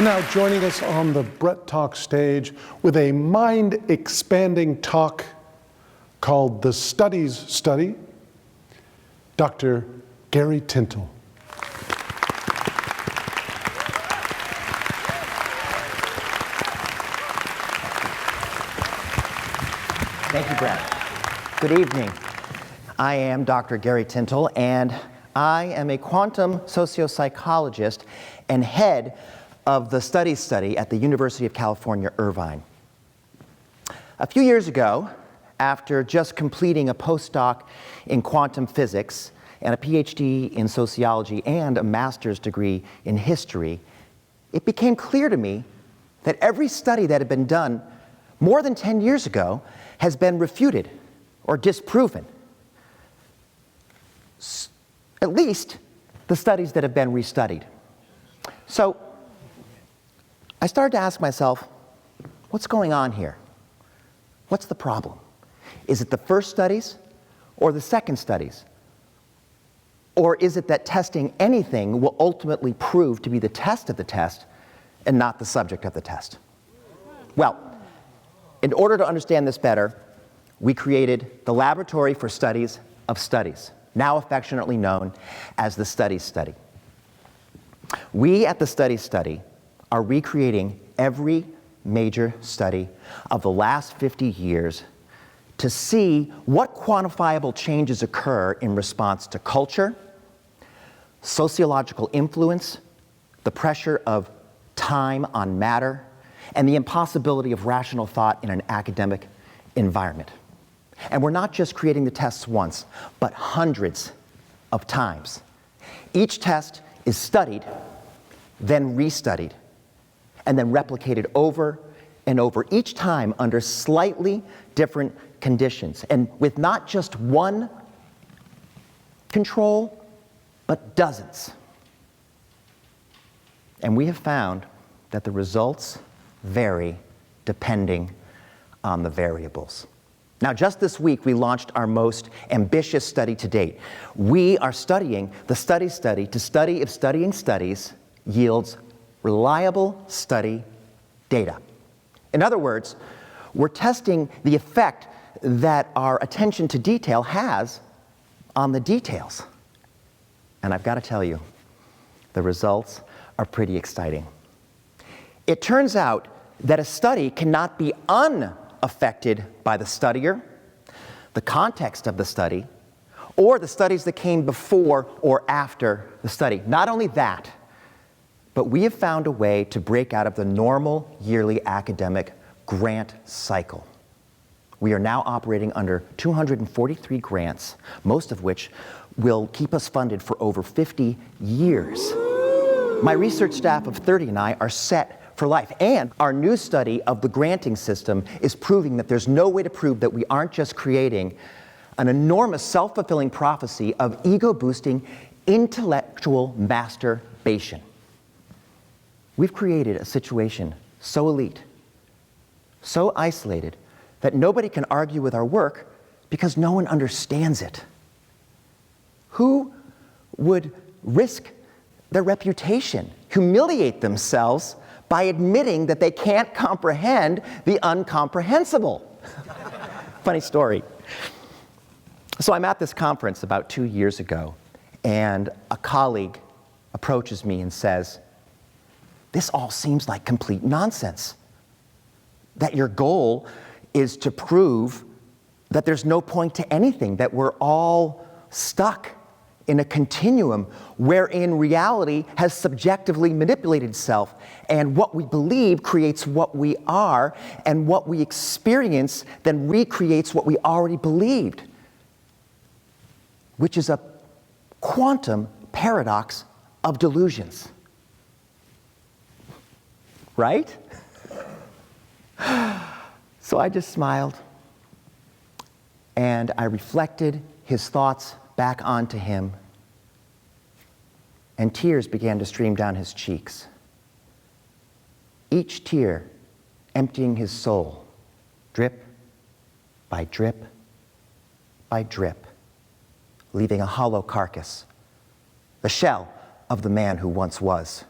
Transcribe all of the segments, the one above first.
And now joining us on the BRET Talk stage with a mind-expanding talk called The Studies Study, Dr. Gary Tintle. Thank you, Brett. Good evening. I am Dr. Gary Tintle, and I am a quantum sociopsychologist and head of the Studies Study at the University of California, Irvine. A few years ago, after just completing a postdoc in quantum physics and a PhD in sociology and a master's degree in history, it became clear to me that every study that had been done more than 10 years ago has been refuted or disproven. At least the studies that have been restudied. So I started to ask myself, what's going on here? What's the problem? Is it the first studies or the second studies? Or is it that testing anything will ultimately prove to be the test of the test and not the subject of the test? Well, in order to understand this better, we created the Laboratory for Studies of Studies, now affectionately known as the Studies Study. We at the Studies Study are recreating every major study of the last 50 years to see what quantifiable changes occur in response to culture, sociological influence, the pressure of time on matter, and the impossibility of rational thought in an academic environment. And we're not just creating the tests once, but hundreds of times. Each test is studied, then restudied, and then replicated over and over, each time under slightly different conditions, and with not just one control, but dozens. And we have found that the results vary depending on the variables. Now, just this week, we launched our most ambitious study to date. We are studying the Studies Study to study if studying studies yields reliable study data. In other words, we're testing the effect that our attention to detail has on the details. And I've got to tell you, the results are pretty exciting. It turns out that a study cannot be unaffected by the studier, the context of the study, or the studies that came before or after the study. Not only that, but we have found a way to break out of the normal yearly academic grant cycle. We are now operating under 243 grants, most of which will keep us funded for over 50 years. My research staff of 30 and I are set for life. And our new study of the granting system is proving that there's no way to prove that we aren't just creating an enormous self-fulfilling prophecy of ego-boosting intellectual masturbation. We've created a situation so elite, so isolated, that nobody can argue with our work because no one understands it. Who would risk their reputation, humiliate themselves by admitting that they can't comprehend the incomprehensible? Funny story. So I'm at this conference about 2 years ago, and a colleague approaches me and says, "This all seems like complete nonsense. That your goal is to prove that there's no point to anything, that we're all stuck in a continuum wherein reality has subjectively manipulated itself, and what we believe creates what we are, and what we experience then recreates what we already believed, which is a quantum paradox of delusions." Right? So I just smiled, and I reflected his thoughts back onto him, and tears began to stream down his cheeks. Each tear emptying his soul, drip by drip by drip, leaving a hollow carcass, the shell of the man who once was.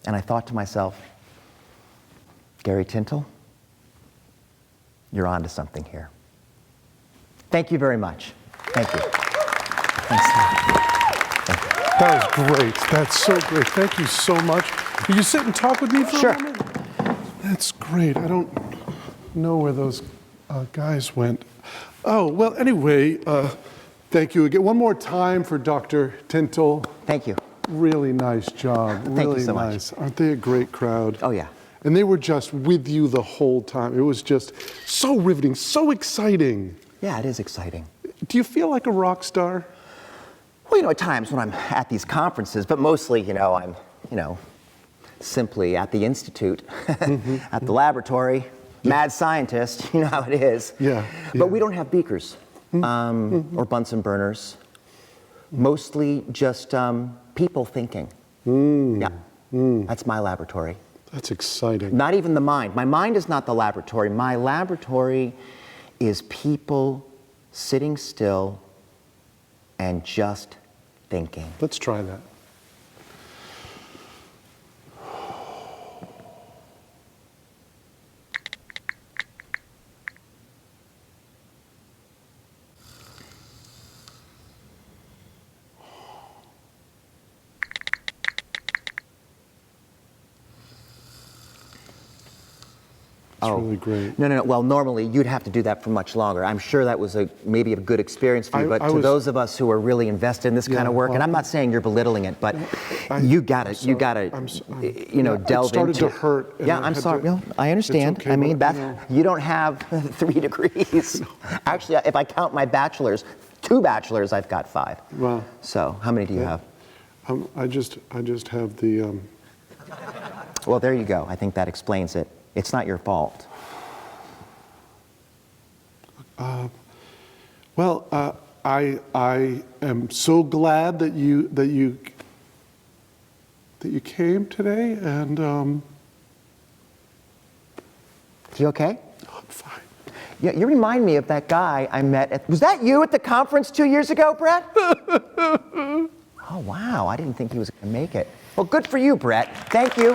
And I thought to myself, Gary Tintle, you're onto something here. Thank you very much. Thank you. Thanks. That was great. That's so great. Thank you so much. Will you sit and talk with me for a moment? That's great. I don't know where those guys went. Oh, well, anyway, thank you again. One more time for Dr. Tintle. Thank you. Really nice job. Thank you so nice. much. Aren't they a great crowd? Oh, yeah. And they were just with you the whole time. It was just so riveting, so exciting. Yeah, it is exciting. Do you feel like a rock star? Well, at times when I'm at these conferences, but mostly, I'm, simply at the institute, at the laboratory, mad scientist, you know how it is. Yeah. But we don't have beakers or Bunsen burners. Mostly just people thinking. Yeah, that's my laboratory. That's exciting. Not even the mind. My mind is not the laboratory. My laboratory is people sitting still and just thinking. Let's try that. It's really great. No. Well, normally you'd have to do that for much longer. I'm sure that was maybe a good experience for you, but to those of us who are really invested in this kind of work, and I'm not saying you're belittling it, but you gotta delve started into to hurt. Yeah, I'm sorry. No, I understand. Okay, I mean, but, you don't have 3 degrees. Actually, if I count my bachelor's, 2 bachelors, I've got 5. Wow. So, how many do you have? I just have the. Well, there you go. I think that explains it. It's not your fault. I am so glad that you came today, and You okay? I'm fine. Yeah, you remind me of that guy I met at. Was that you at the conference 2 years ago, Brett? Oh wow! I didn't think he was going to make it. Well, good for you, Brett. Thank you.